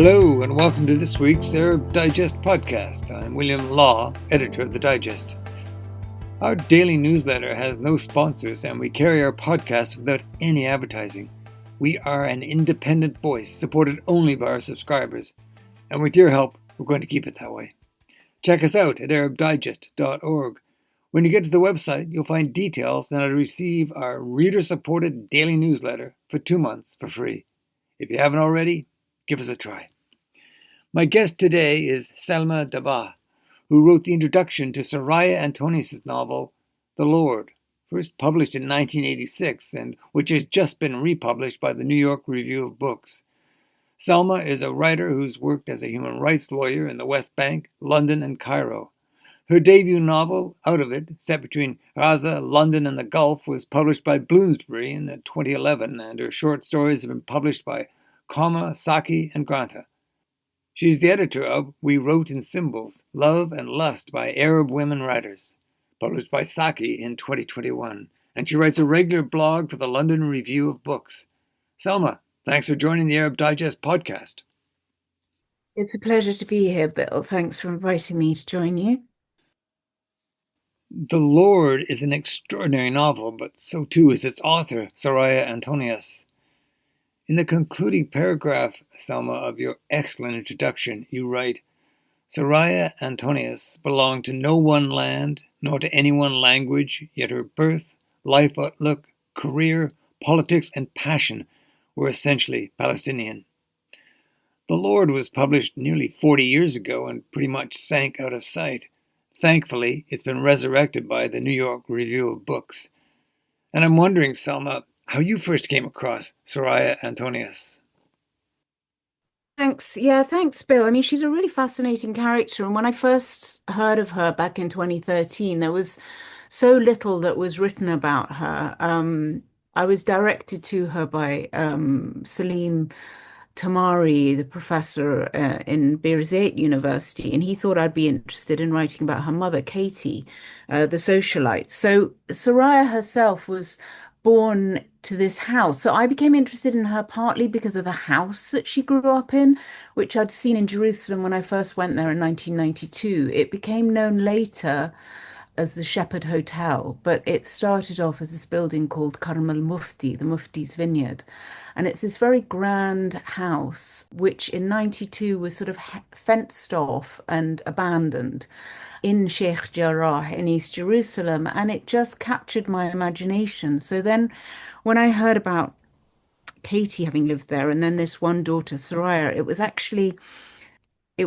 Hello and welcome to this week's Arab Digest podcast. I'm William Law, editor of the Digest. Our daily newsletter has no sponsors and we carry our podcast without any advertising. We are an independent voice supported only by our subscribers. And with your help, we're going to keep it that way. Check us out at arabdigest.org. When you get to the website, you'll find details on how to receive our reader-supported daily newsletter for 2 months for free. If you haven't already, give us a try. My guest today is Selma Dabbagh, who wrote the introduction to Soraya Antonius' novel, The Lord, first published in 1986 and which has just been republished by the New York Review of Books. Selma is a writer who's worked as a human rights lawyer in the West Bank, London, and Cairo. Her debut novel, Out of It, set between Gaza, London, and the Gulf, was published by Bloomsbury in 2011, and her short stories have been published by Comma, Saki, and Granta. She's the editor of We Wrote in Symbols, Love and Lust by Arab Women Writers, published by Saki in 2021, and she writes a regular blog for the London Review of Books. Selma, thanks for joining the Arab Digest podcast. It's a pleasure to be here, Bill. Thanks for inviting me to join you. The Lord is an extraordinary novel, but so too is its author, Soraya Antonius. In the concluding paragraph, Selma, of your excellent introduction, you write, Soraya Antonius belonged to no one land, nor to any one language, yet her birth, life outlook, career, politics, and passion were essentially Palestinian. The Lord was published nearly 40 years ago and pretty much sank out of sight. Thankfully, it's been resurrected by the New York Review of Books. And I'm wondering, Selma, how you first came across Soraya Antonius. Thanks. Yeah, thanks, Bill. I mean, she's a really fascinating character. And when I first heard of her back in 2013, there was so little that was written about her. I was directed to her by Salim Tamari, the professor in Birzeit University, and he thought I'd be interested in writing about her mother, Katie, the socialite. So Soraya herself was born to this house. So I became interested in her partly because of the house that she grew up in, which I'd seen in Jerusalem when I first went there in 1992. It became known later as the Shepherd Hotel, but it started off as this building called Karm al-Mufti, the Mufti's Vineyard. And it's this very grand house, which in 92 was sort of fenced off and abandoned in Sheikh Jarrah in East Jerusalem. And it just captured my imagination. So then when I heard about Katie having lived there and then this one daughter, Soraya, it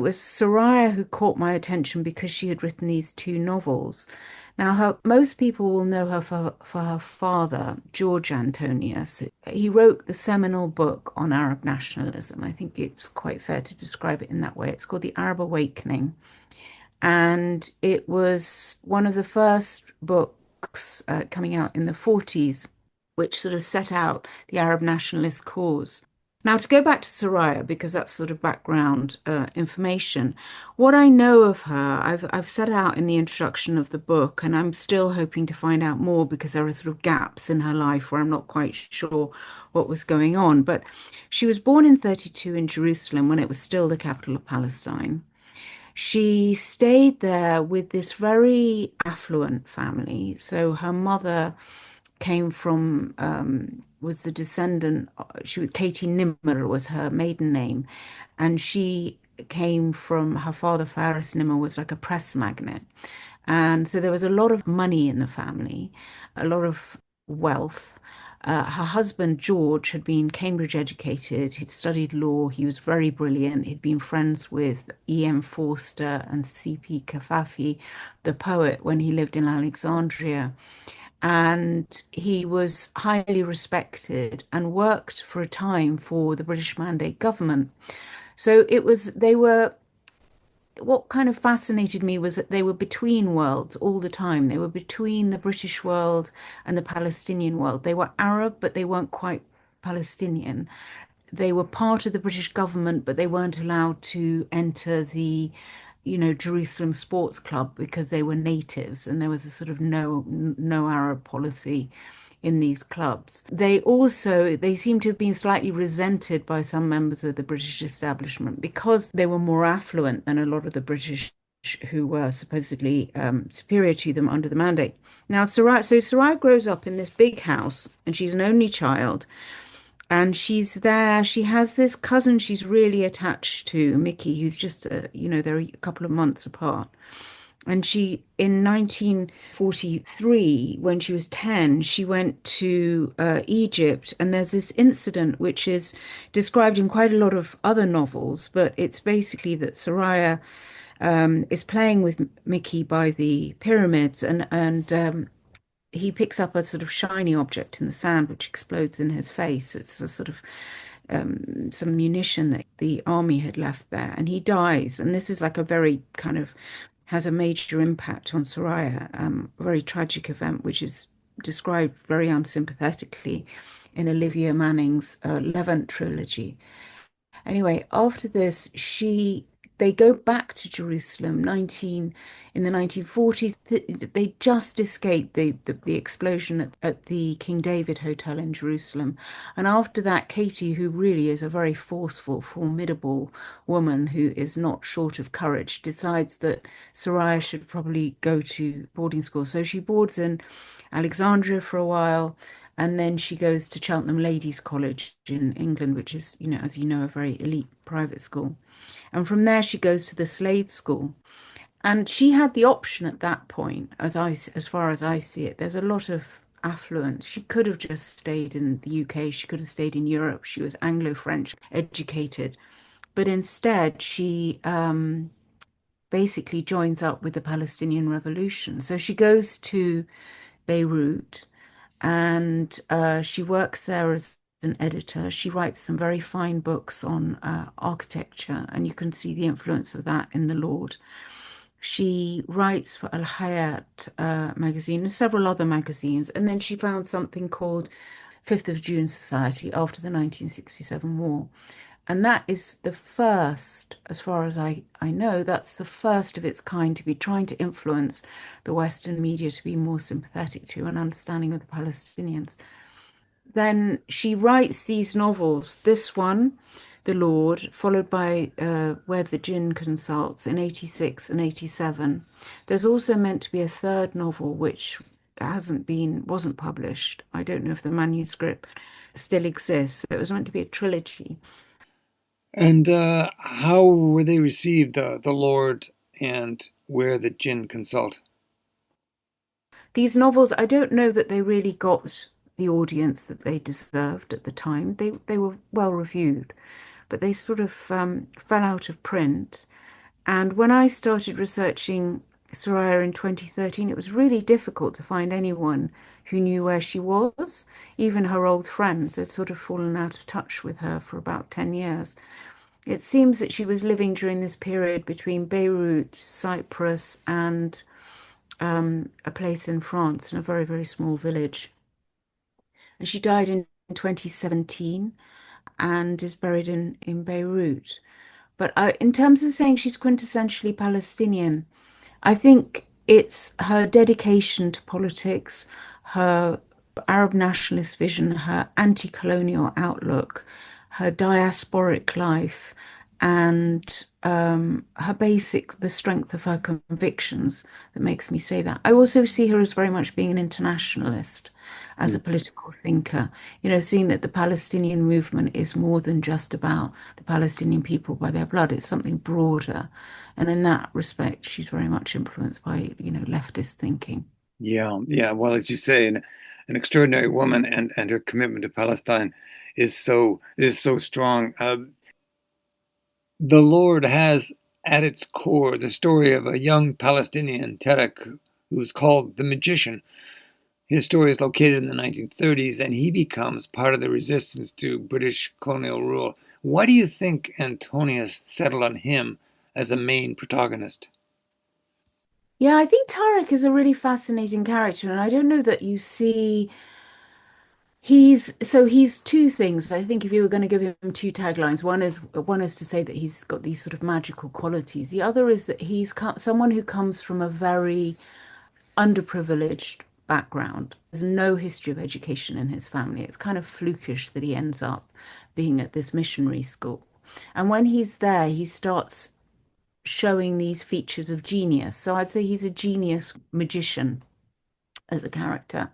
was Soraya who caught my attention because she had written these two novels. Now, most people will know her for her father, George Antonius. He wrote the seminal book on Arab nationalism. I think it's quite fair to describe it in that way. It's called The Arab Awakening. And it was one of the first books coming out in the 40s, which sort of set out the Arab nationalist cause. Now, to go back to Soraya, because that's sort of background information, what I know of her, I've set out in the introduction of the book, and I'm still hoping to find out more because there are sort of gaps in her life where I'm not quite sure what was going on. But she was born in 32 in Jerusalem when it was still the capital of Palestine. She stayed there with this very affluent family. So her mother came from was the descendant. She was Katie Nimmer was her maiden name, and she came from her father. Faris Nimmer was like a press magnate, and so there was a lot of money in the family, a lot of wealth. Her husband George had been Cambridge educated. He'd studied law. He was very brilliant. He'd been friends with E.M. Forster and C.P. Kafafi, the poet, when he lived in Alexandria. And he was highly respected and worked for a time for the British Mandate government. So what kind of fascinated me was that they were between worlds all the time. They were between the British world and the Palestinian world. They were Arab, but they weren't quite Palestinian. They were part of the British government, but they weren't allowed to enter the Jerusalem Sports Club because they were natives and there was a sort of no Arab policy in these clubs. They seem to have been slightly resented by some members of the British establishment because they were more affluent than a lot of the British who were supposedly superior to them under the mandate. Now, Soraya grows up in this big house, and she's an only child. And she's there. She has this cousin she's really attached to, Mickey, who's just, they're a couple of months apart. And in 1943, when she was 10, she went to Egypt. And there's this incident which is described in quite a lot of other novels, but it's basically that Soraya is playing with Mickey by the pyramids, and he picks up a sort of shiny object in the sand, which explodes in his face. It's a sort of some munition that the army had left there, and he dies. And this is like a very kind of has a major impact on Soraya, a very tragic event, which is described very unsympathetically in Olivia Manning's Levant trilogy. Anyway, after this, they go back to Jerusalem in the 1940s. They just escaped the explosion at the King David Hotel in Jerusalem. And after that, Katie, who really is a very forceful, formidable woman who is not short of courage, decides that Soraya should probably go to boarding school. So she boards in Alexandria for a while. And then she goes to Cheltenham Ladies College in England, which is, as you know, a very elite private school. And from there, she goes to the Slade School. And she had the option at that point, as far as I see it. There's a lot of affluence. She could have just stayed in the UK. She could have stayed in Europe. She was Anglo-French educated. But instead, she basically joins up with the Palestinian Revolution. So she goes to Beirut, and she works there as an editor. She writes some very fine books on architecture, and you can see the influence of that in The Lord. She writes for Al Hayat magazine and several other magazines, and then she found something called 5th of June Society after the 1967 war. And that is the first, as far as I know, that's the first of its kind to be trying to influence the Western media to be more sympathetic to and understanding of the Palestinians. Then she writes these novels, this one, The Lord, followed by Where the Jinn Consults in 86 and 87. There's also meant to be a third novel which wasn't published. I don't know if the manuscript still exists. It was meant to be a trilogy. And how were they received, the Lord and Where the Jinn Consult? These novels, I don't know that they really got the audience that they deserved at the time. They were well reviewed, but they sort of fell out of print. And when I started researching Soraya in 2013, it was really difficult to find anyone who knew where she was. Even her old friends had sort of fallen out of touch with her for about 10 years. It seems that she was living during this period between Beirut, Cyprus, and a place in France in a very, very small village. And she died in 2017 and is buried in Beirut. But in terms of saying she's quintessentially Palestinian, I think it's her dedication to politics, her Arab nationalist vision, her anti-colonial outlook, her diasporic life, and the strength of her convictions that makes me say that. I also see her as very much being an internationalist, as a political thinker, seeing that the Palestinian movement is more than just about the Palestinian people by their blood. It's something broader. And in that respect, she's very much influenced by, leftist thinking. Yeah, yeah. Well, as you say, an extraordinary woman, and her commitment to Palestine is so strong. The Lord has at its core the story of a young Palestinian, Tarek, who's called the Magician. His story is located in the 1930s, and he becomes part of the resistance to British colonial rule. Why do you think Antonius settled on him as a main protagonist? Yeah, I think Tarek is a really fascinating character, and I don't know that you see he's two things. I think if you were going to give him two taglines, one is to say that he's got these sort of magical qualities. The other is that he's someone who comes from a very underprivileged background. There's no history of education in his family. It's kind of flukish that he ends up being at this missionary school. And when he's there, he starts showing these features of genius. So I'd say he's a genius magician as a character.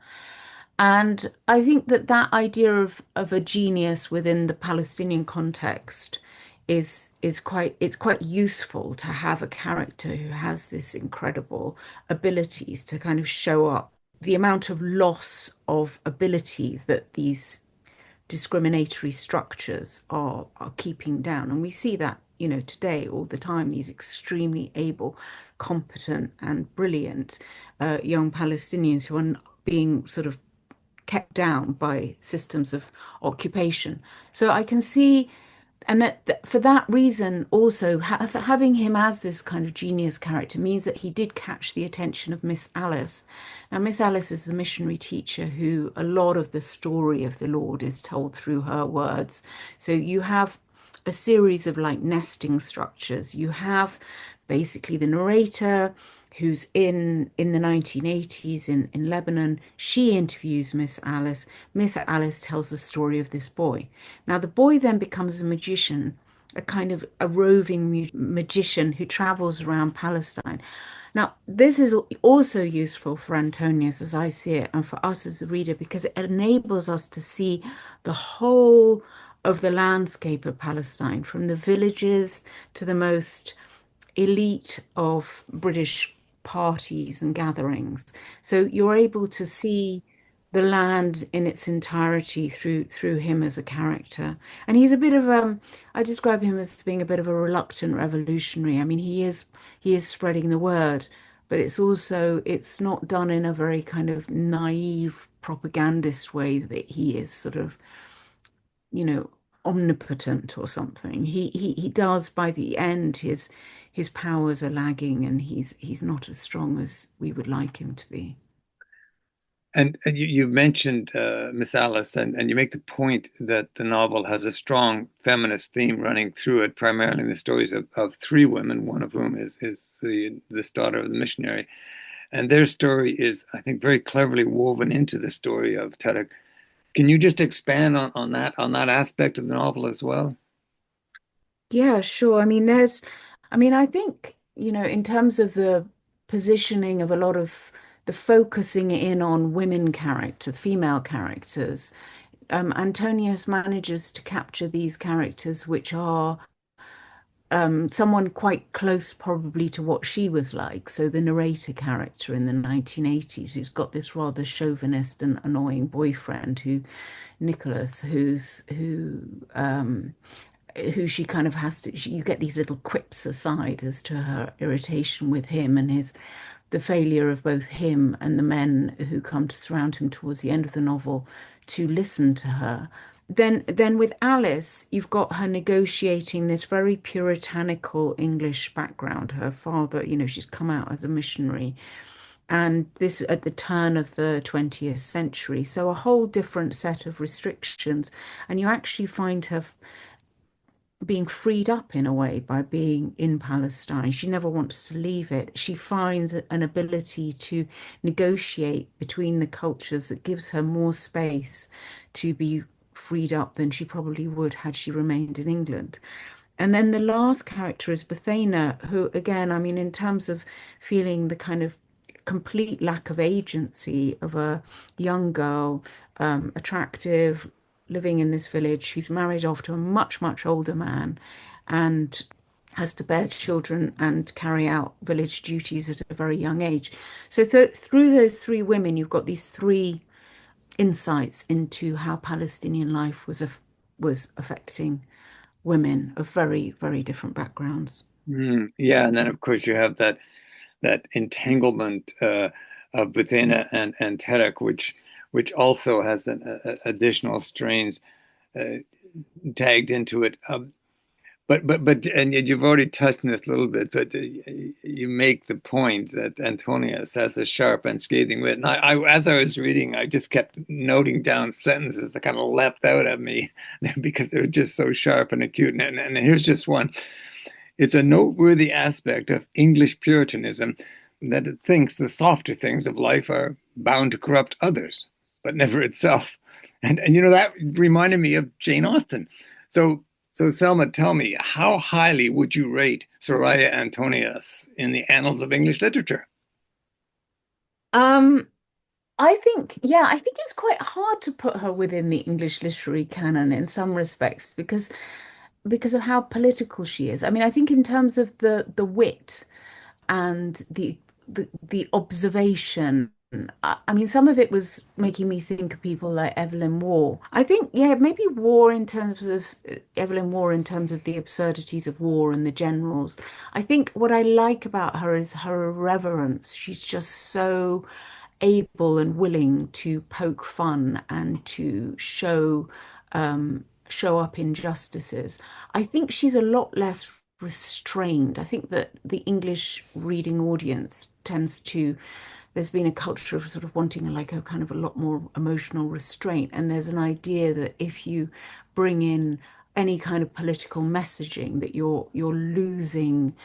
And I think that that idea of a genius within the Palestinian context is quite it's quite useful to have a character who has this incredible abilities to kind of show up. The amount of loss of ability that these discriminatory structures are keeping down. And we see that, today all the time, these extremely able, competent, and brilliant young Palestinians who are being sort of kept down by systems of occupation. So I can see, and that for that reason, also having him as this kind of genius character means that he did catch the attention of Miss Alice. Now, Miss Alice is the missionary teacher who a lot of the story of the Lord is told through her words. So you have a series of like nesting structures. You have basically the narrator who's in the 1980s in Lebanon. She interviews Miss Alice. Miss Alice tells the story of this boy. Now, the boy then becomes a magician, a kind of a roving magician who travels around Palestine. Now, this is also useful for Antonius, as I see it, and for us as the reader, because it enables us to see the whole of the landscape of Palestine, from the villages to the most elite of British parties and gatherings. So you're able to see the land in its entirety through him as a character. And he's a bit of I describe him as being a bit of a reluctant revolutionary. I mean, he is spreading the word, but it's not done in a very kind of naive propagandist way that he is sort of, you know, omnipotent or something. He does by the end his powers are lagging and he's not as strong as we would like him to be. And you mentioned Miss Alice, and you make the point that the novel has a strong feminist theme running through it, primarily in the stories of three women, one of whom is this daughter of the missionary. And their story is, I think, very cleverly woven into the story of Tedek. Can you just expand on that aspect of the novel as well? Yeah, sure. I mean, I think, in terms of the positioning of a lot of the focusing in on women characters, female characters, Antonius manages to capture these characters which are someone quite close probably to what she was like. So the narrator character in the 1980s, who's got this rather chauvinist and annoying boyfriend Nicholas, who she kind of has to, you get these little quips aside as to her irritation with him and the failure of both him and the men who come to surround him towards the end of the novel to listen to her. Then with Alice, you've got her negotiating this very puritanical English background. Her father, she's come out as a missionary, and this at the turn of the 20th century. So a whole different set of restrictions, and you actually find her being freed up in a way by being in Palestine. She never wants to leave it. She finds an ability to negotiate between the cultures that gives her more space to be freed up than she probably would had she remained in England. And then the last character is Bethana, who, again, I mean, in terms of feeling the kind of complete lack of agency of a young girl, attractive, living in this village, who's married off to a much, much older man and has to bear children and carry out village duties at a very young age. So through those three women, you've got these three insights into how Palestinian life was affecting women of very, very different backgrounds. Yeah, and then of course you have that entanglement of Bethena and Terek, which also has additional strains uh, tagged into it. But and you've already touched on this a little bit, but you make the point that Antonius has a sharp and scathing wit. And as I was reading, I just kept noting down sentences that kind of leapt out at me because they're just so sharp and acute. And here's just one. It's a noteworthy aspect of English Puritanism that it thinks the softer things of life are bound to corrupt others, but never itself. And you know, that reminded me of Jane Austen. So so Selma, tell me, how highly would you rate Soraya Antonius in the annals of English literature? Um, I think, yeah, I think it's quite hard to put her within the English literary canon in some respects because of how political she is. I mean, I think in terms of the wit and the observation. I mean, some of it was making me think of people like Evelyn Waugh. I think, yeah, maybe Waugh in terms of Evelyn Waugh in terms of the absurdities of war and the generals. I think what I like about her is her irreverence. She's just so able and willing to poke fun and to show up injustices. I think she's a lot less restrained. I think that the English reading audience tends to, there's been a culture of sort of wanting like a kind of a lot more emotional restraint. And there's an idea that if you bring in any kind of political messaging, that you're losing,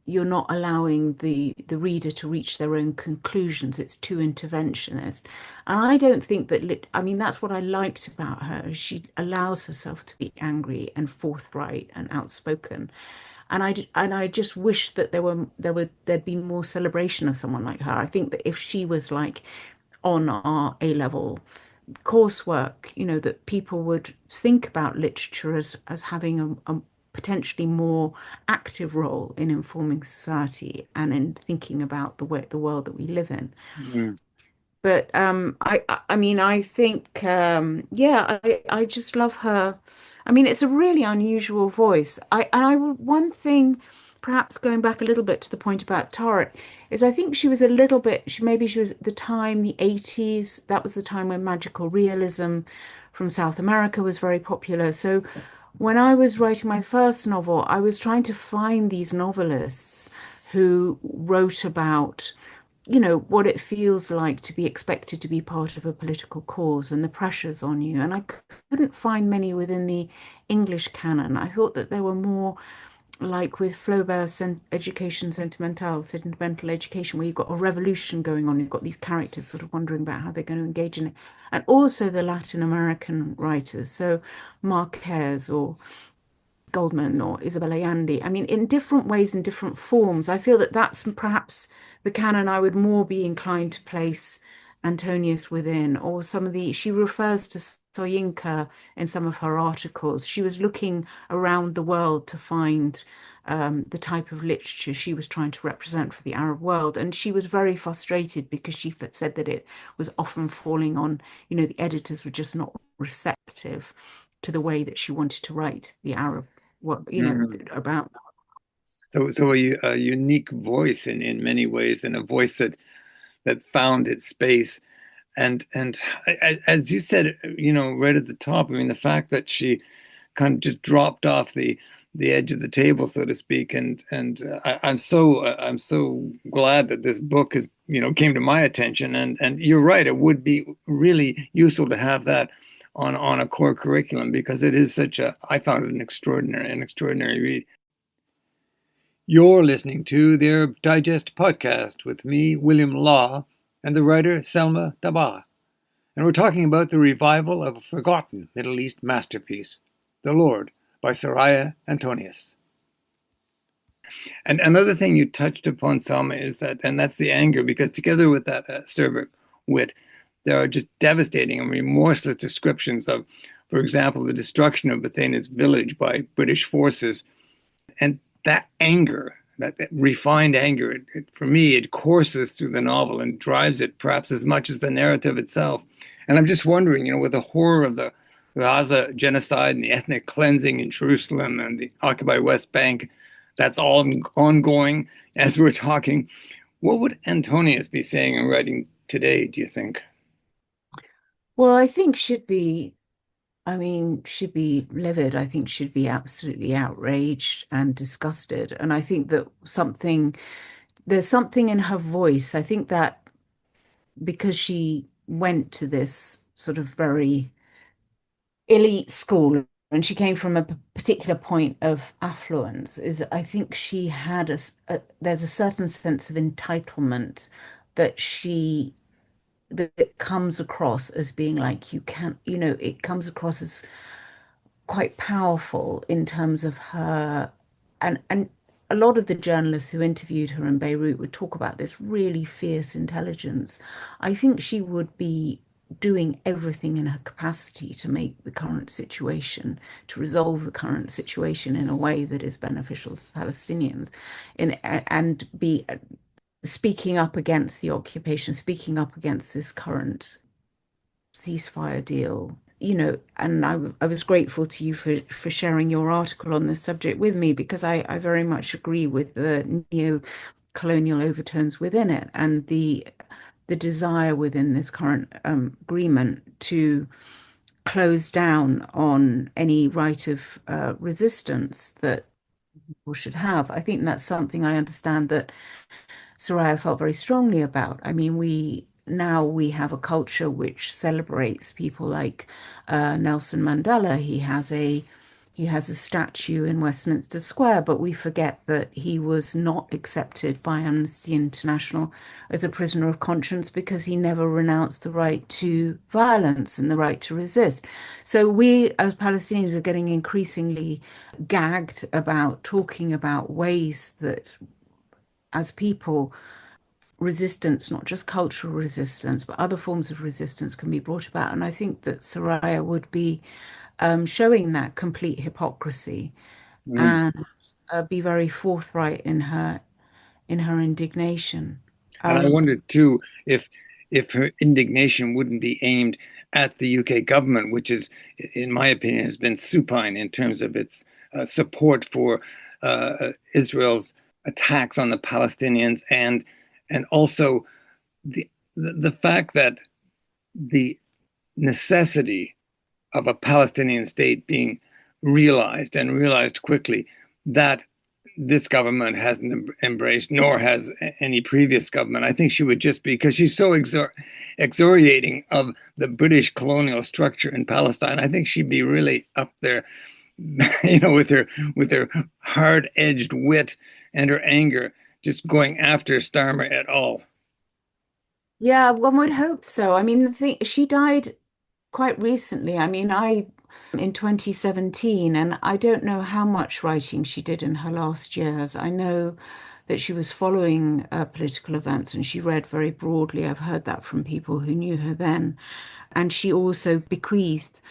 you're not allowing the reader to reach their own conclusions. It's too interventionist. And I don't think that I mean, that's what I liked about her. She allows herself to be angry and forthright and outspoken. And I just wish that there'd be more celebration of someone like her. I think that if she was like on our A level coursework, that people would think about literature as having a potentially more active role in informing society and in thinking about the world that we live in. Mm. But I mean, I think yeah, I just love her. I mean, it's a really unusual voice. One thing, perhaps going back a little bit to the point about Tarot, is I think she was a little bit. Maybe she was at the time, the 80s. That was the time when magical realism from South America was very popular. So when I was writing my first novel, I was trying to find these novelists who wrote about what it feels like to be expected to be part of a political cause and the pressures on you. And I couldn't find many within the English canon. I thought that there were more like with Flaubert's Education Sentimentale, Sentimental Education, where you've got a revolution going on. You've got these characters sort of wondering about how they're going to engage in it. And also the Latin American writers, so Marquez or Goldman or Isabella Allende. I mean, in different ways, in different forms. I feel that that's perhaps the canon I would more be inclined to place Antonius within, or some of the, she refers to Soyinka in some of her articles. She was looking around the world to find the type of literature she was trying to represent for the Arab world. And she was very frustrated because she said that it was often falling on, the editors were just not receptive to the way that she wanted to write the Arab Mhm. about. So a unique voice in many ways, and a voice that found its space. And as you said, right at the top, I mean, the fact that she kind of just dropped off the edge of the table, so to speak, and I'm so glad that this book has came to my attention. And you're right, it would be really useful to have that on a core curriculum because it is such a I found it an extraordinary read. You're listening to their Digest podcast with me, William Law, and the writer Selma Dabbagh. And we're talking about the revival of a forgotten Middle East masterpiece, The Lord, by Soraya Antonius. And another thing you touched upon, Selma, is that, and that's the anger, because together with that acerbic wit, there are just devastating and remorseless descriptions of, for example, the destruction of Athena's village by British forces. And that anger, that refined anger, for me, it courses through the novel and drives it perhaps as much as the narrative itself. And I'm just wondering, with the horror of the Gaza genocide and the ethnic cleansing in Jerusalem and the occupied West Bank, that's all ongoing as we're talking. What would Antonius be saying and writing today, do you think? Well, I think I mean, should be livid. I think should be absolutely outraged and disgusted. And I think that there's something in her voice. I think that because she went to this sort of very elite school and she came from a particular point of affluence, is I think she had there's a certain sense of entitlement that she that it comes across as being like you can't, it comes across as quite powerful in terms of her, and a lot of the journalists who interviewed her in Beirut would talk about this really fierce intelligence. I think she would be doing everything in her capacity to make the current situation, to resolve the current situation in a way that is beneficial to the Palestinians, and be speaking up against the occupation, speaking up against this current ceasefire deal. And I was grateful to you for sharing your article on this subject with me, because I very much agree with the neo-colonial overtones within it, and the desire within this current agreement to close down on any right of resistance that people should have. I think that's something I understand that Soraya felt very strongly about. I mean, we have a culture which celebrates people like Nelson Mandela. He has a statue in Westminster Square, but we forget that he was not accepted by Amnesty International as a prisoner of conscience because he never renounced the right to violence and the right to resist. So we, as Palestinians, are getting increasingly gagged about talking about ways that, as people, resistance, not just cultural resistance, but other forms of resistance can be brought about. And I think that Soraya would be showing that complete hypocrisy Mm. and be very forthright in her indignation. And I Um, wondered too if her indignation wouldn't be aimed at the UK government, which is, in my opinion, has been supine in terms of its support for Israel's attacks on the Palestinians, and also the fact that the necessity of a Palestinian state being realized and realized quickly, that this government hasn't embraced, nor has any previous government. I think she would just be, because she's so excoriating of the British colonial structure in Palestine. I think she'd be really up there, with her hard-edged wit and her anger, just going after Starmer et al. yeah, one would hope so. I mean, the thing, she died quite recently. I mean, I in 2017, and I don't know how much writing she did in her last years. I know that she was following political events and she read very broadly. I've heard that from people who knew her then. And she also bequeathed,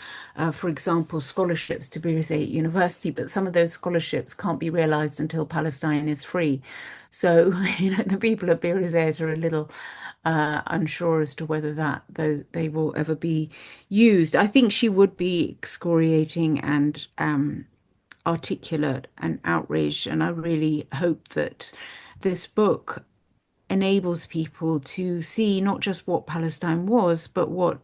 for example, scholarships to Birzeit University, but some of those scholarships can't be realized until Palestine is free. So, the people at Birzeit are a little unsure as to whether they will ever be used. I think she would be excoriating and articulate and outraged, and I really hope that this book enables people to see not just what Palestine was, but what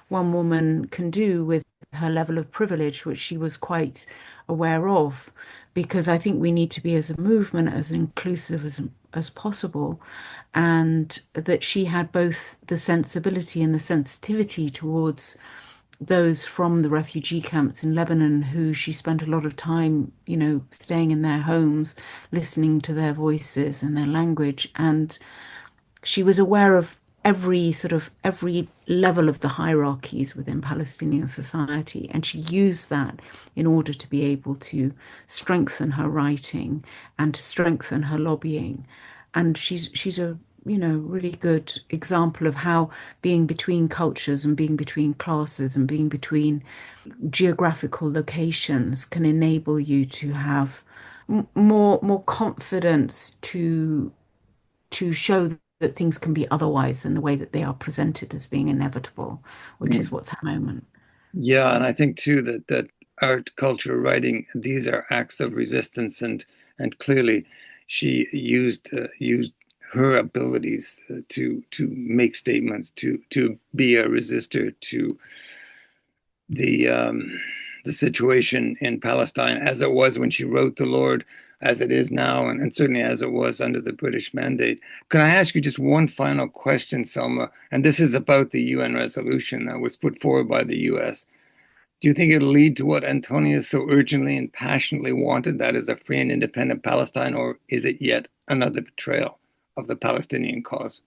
one woman can do with her level of privilege, which she was quite aware of. Because I think we need to be, as a movement, as inclusive as possible, and that she had both the sensibility and the sensitivity towards those from the refugee camps in Lebanon, who she spent a lot of time, staying in their homes, listening to their voices and their language. And she was aware of every level of the hierarchies within Palestinian society, and she used that in order to be able to strengthen her writing and to strengthen her lobbying. And she's a really good example of how being between cultures and being between classes and being between geographical locations can enable you to have more confidence to show that things can be otherwise than the way that they are presented as being inevitable, which is what's at the moment. Yeah, and I think too that art, culture, writing, these are acts of resistance, and clearly she used her abilities to make statements, to be a resistor to the um, the situation in Palestine, as it was when she wrote The Lord, as it is now, and certainly as it was under the British mandate. Can I ask you just one final question, Selma? And this is about the UN resolution that was put forward by the US. Do you think it'll lead to what Antonius so urgently and passionately wanted, that is a free and independent Palestine, or is it yet another betrayal of the Palestinian cause?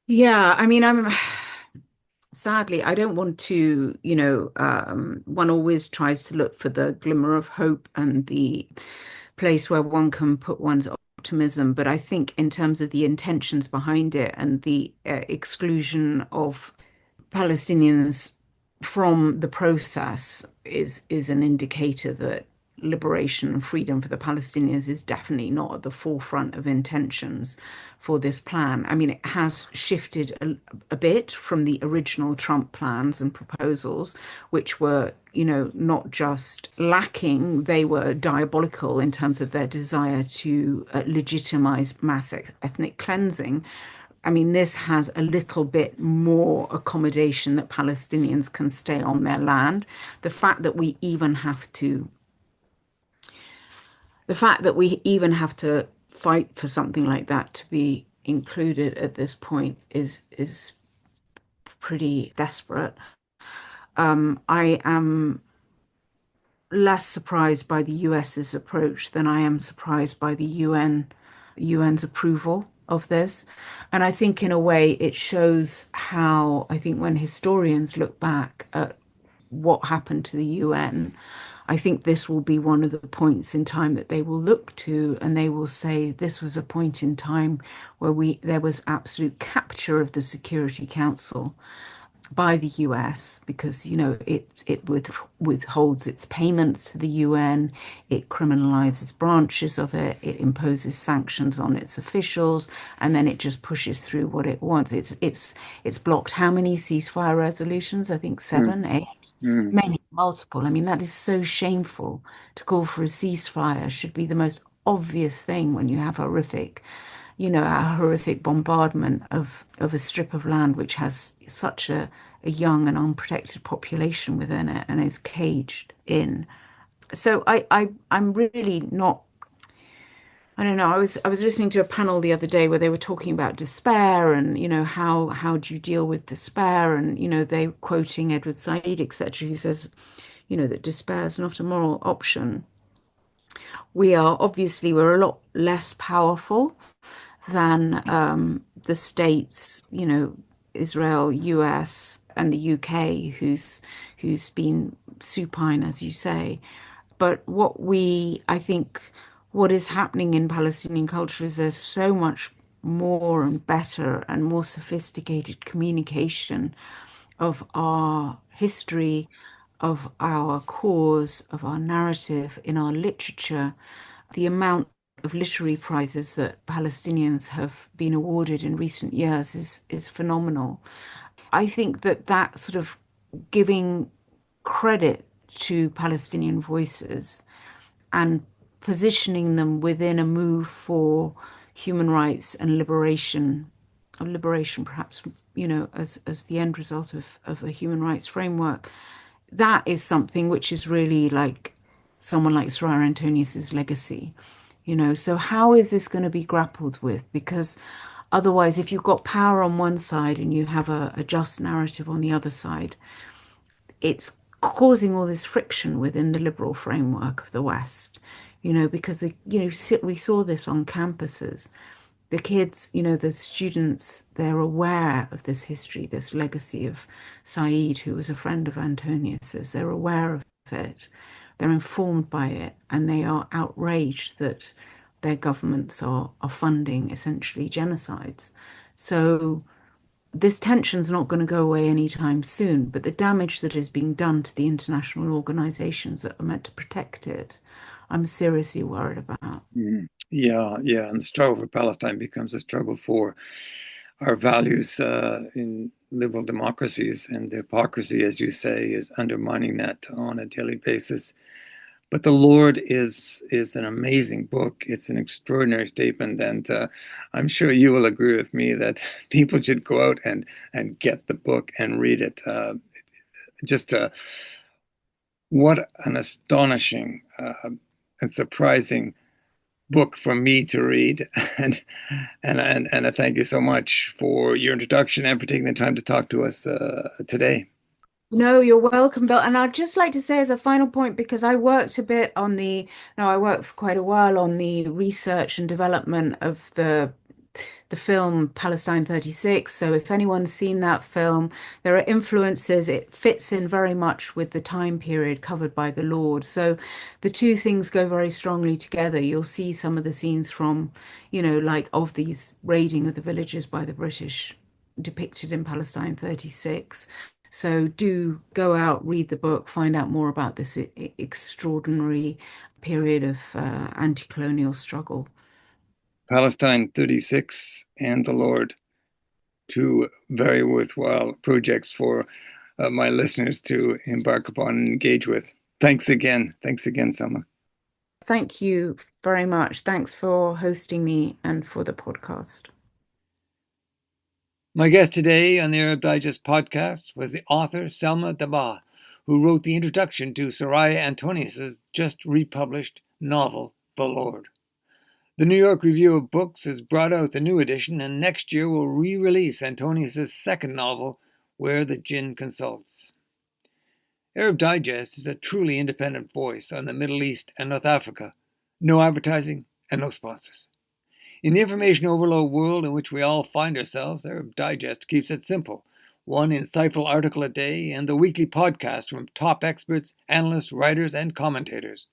Yeah, I mean, I'm sadly, I don't want to, one always tries to look for the glimmer of hope and the place where one can put one's optimism. But I think in terms of the intentions behind it and the exclusion of Palestinians from the process is an indicator that liberation and freedom for the Palestinians is definitely not at the forefront of intentions for this plan. I mean, it has shifted a bit from the original Trump plans and proposals, which were, not just lacking, they were diabolical in terms of their desire to legitimize mass ethnic cleansing. I mean, this has a little bit more accommodation that Palestinians can stay on their land. The fact that we even have to, the fact that we even have to fight for something like that to be included at this point is pretty desperate. I am less surprised by the US's approach than I am surprised by the UN's approval of this. And I think in a way it shows how I think when historians look back at what happened to the UN, I think this will be one of the points in time that they will look to and they will say this was a point in time where we there was absolute capture of the Security Council by the US because it withholds its payments to the UN, it criminalizes branches of it, it imposes sanctions on its officials, and then it just pushes through what it wants. It's blocked how many ceasefire resolutions? I think Mm, seven, eight, mm, many, multiple. I mean, that is so shameful. To call for a ceasefire should be the most obvious thing when you have a horrific bombardment of a strip of land which has such a young and unprotected population within it and is caged in. So I'm really not. I don't know. I was listening to a panel the other day where they were talking about despair and how do you deal with despair and they were quoting Edward Said, etc. Who says that despair is not a moral option. We're a lot less powerful than the states, Israel, US, and the UK, who's been supine, as you say. But I think, what is happening in Palestinian culture is there's so much more and better and more sophisticated communication of our history, of our cause, of our narrative in our literature. The amount of literary prizes that Palestinians have been awarded in recent years is phenomenal. I think that sort of giving credit to Palestinian voices and positioning them within a move for human rights and liberation, or liberation perhaps, as the end result of a human rights framework, that is something which is really like someone like Soraya Antonius's legacy. So how is this going to be grappled with? Because otherwise, if you've got power on one side and you have a just narrative on the other side, it's causing all this friction within the liberal framework of the West, because we saw this on campuses. The kids, the students, they're aware of this history, this legacy of Said, who was a friend of Antonius's. They're aware of it. They're informed by it, and they are outraged that their governments are funding essentially genocides. So this tension's not going to go away anytime soon, but the damage that is being done to the international organizations that are meant to protect it, I'm seriously worried about. mm. Yeah, yeah. And the struggle for Palestine becomes a struggle for our values in liberal democracies, and the hypocrisy, as you say, is undermining that on a daily basis. But the Lord is an amazing book. It's an extraordinary statement, and I'm sure you will agree with me that people should go out and get the book and read it. Just what an astonishing and surprising book for me to read, and and I thank you so much for your introduction and for taking the time to talk to us today. No, you're welcome, Bill. And I'd just like to say as a final point, because I worked a bit on the, no, I worked for quite a while on the research and development of the film Palestine 36. So if anyone's seen that film, there are influences. It fits in very much with the time period covered by the Lord. So the two things go very strongly together. You'll see some of the scenes from, like of these raiding of the villages by the British depicted in Palestine 36. So do go out, read the book, find out more about this extraordinary period of anti-colonial struggle. Palestine 36 and the Lord, two very worthwhile projects for my listeners to embark upon and engage with. Thanks again. Thanks again, Selma. Thank you very much. Thanks for hosting me and for the podcast. My guest today on the Arab Digest podcast was the author Selma Dabbagh, who wrote the introduction to Soraya Antonius' just republished novel, The Lord. The New York Review of Books has brought out the new edition, and next year will re-release Antonius' second novel, Where the Jinn Consults. Arab Digest is a truly independent voice on the Middle East and North Africa. No advertising and no sponsors. In the information overload world in which we all find ourselves, Arab Digest keeps it simple. One insightful article a day and the weekly podcast from top experts, analysts, writers, and commentators.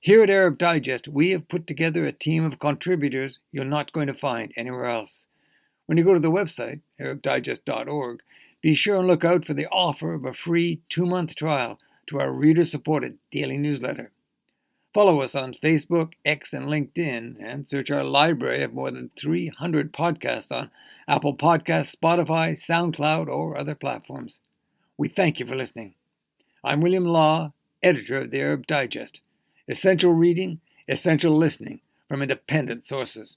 Here at Arab Digest, we have put together a team of contributors you're not going to find anywhere else. When you go to the website, arabdigest.org, be sure and look out for the offer of a free 2-month trial to our reader-supported daily newsletter. Follow us on Facebook, X, and LinkedIn, and search our library of more than 300 podcasts on Apple Podcasts, Spotify, SoundCloud, or other platforms. We thank you for listening. I'm William Law, editor of the Arab Digest. Essential reading, essential listening from independent sources.